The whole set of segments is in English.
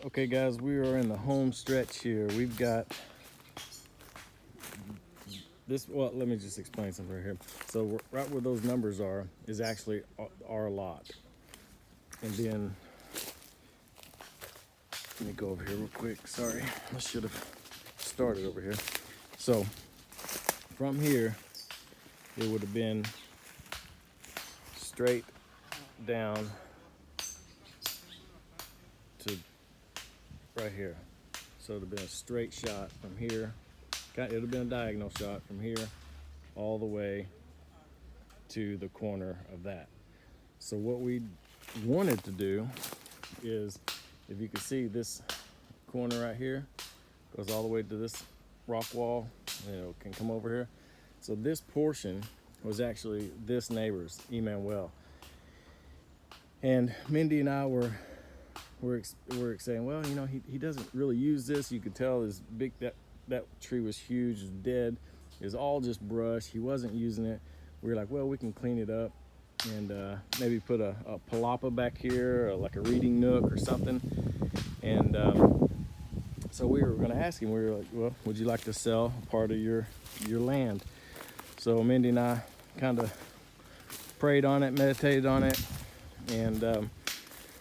Okay guys, we are in the home stretch here. We've got this, well, let me just explain something right here. So right where those numbers are is actually our lot. And then, let me go over here real quick. Sorry, I should have started over here. So from here, it would have been straight down to right here. So it would have been a straight shot from here. It would have been a diagonal shot from here all the way to the corner of that. So what we wanted to do is, if you can see this corner right here goes all the way to this rock wall, can come over here. So this portion was actually this neighbor's, Emmanuel. And Mindy and I were saying, well, he doesn't really use this. You could tell his big, that tree was huge, dead. It was all just brush. He wasn't using it. We were like, well, we can clean it up and maybe put a palapa back here, or like a reading nook or something. And so we were going to ask him. We were like, well, would you like to sell part of your land? So Mindy and I kind of prayed on it, meditated on it, and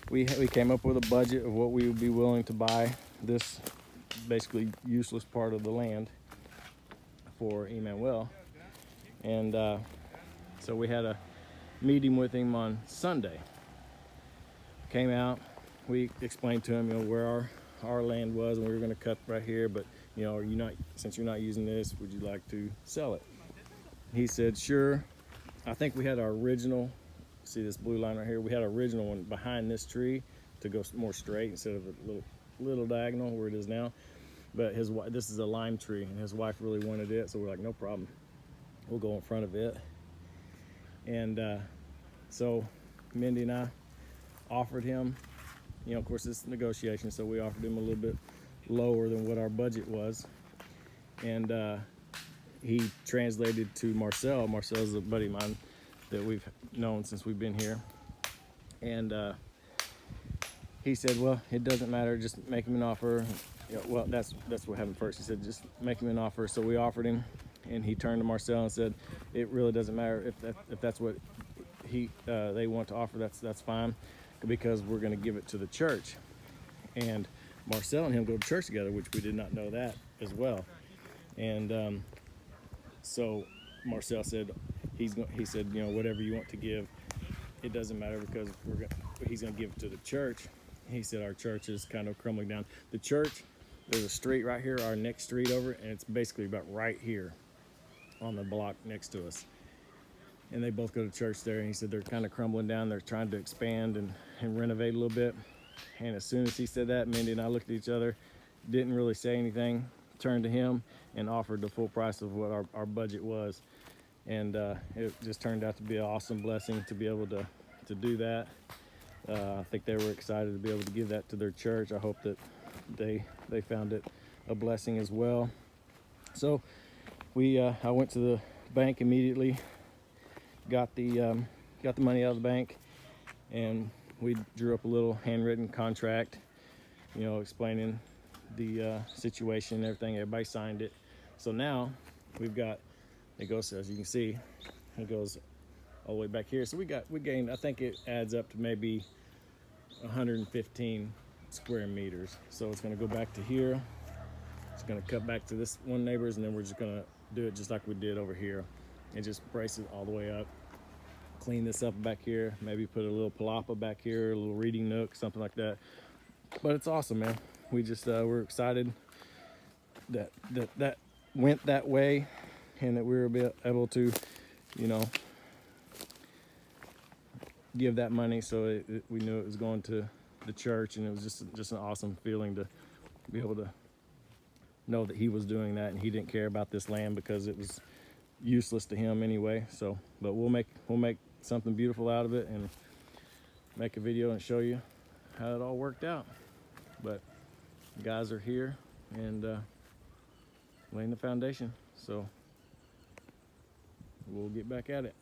we came up with a budget of what we would be willing to buy this basically useless part of the land for Emmanuel. And so we had a meeting with him on Sunday. Came out, we explained to him, where our land was, and we were going to cut right here, but since you're not using this, would you like to sell it? He said, sure. I think we had our original, see this blue line right here, we had our original one behind this tree to go more straight instead of a little diagonal where it is now. But this is a lime tree, and his wife really wanted it, so we're like, no problem, we'll go in front of it. And so Mindy and I offered him, of course it's negotiation, so we offered him a little bit lower than what our budget was. And he translated to Marcel. Marcel's a buddy of mine that we've known since we've been here. And he said, well, it doesn't matter, just make him an offer. Well, that's what happened first. He said, just make him an offer. So we offered him, and he turned to Marcel and said, it really doesn't matter if that's what they want to offer. That's fine, because we're going to give it to the church. And Marcel and him go to church together, which we did not know that as well. And so Marcel said, he said, whatever you want to give, it doesn't matter, because he's going to give it to the church. He said our church is kind of crumbling down. The church, there's a street right here, our next street over, and it's basically about right here on the block next to us. And they both go to church there, and he said they're kind of crumbling down. They're trying to expand and renovate a little bit. And as soon as he said that, Mindy and I looked at each other, didn't really say anything, turned to him and offered the full price of what our budget was. And it just turned out to be an awesome blessing to be able to do that. I think they were excited to be able to give that to their church. I hope that they found it a blessing as well. So I went to the bank immediately, got the money out of the bank, and we drew up a little handwritten contract, explaining the situation and everything. Everybody signed it. So now we've got, it goes, as you can see, it goes all the way back here. So we gained, I think it adds up to maybe 115 square meters. So it's going to go back to here. It's going to cut back to this one neighbor's, and then we're just going to do it just like we did over here, and just brace it all the way up. Clean this up back here, maybe put a little palapa back here, a little reading nook, something like that. But it's awesome, man. We just we're excited that went that way, and that we were able to give that money. So we knew it was going to the church, and it was just an awesome feeling to be able to know that he was doing that, and he didn't care about this land because it was useless to him anyway. So, but we'll make something beautiful out of it, and make a video and show you how it all worked out. But guys are here and laying the foundation, so we'll get back at it.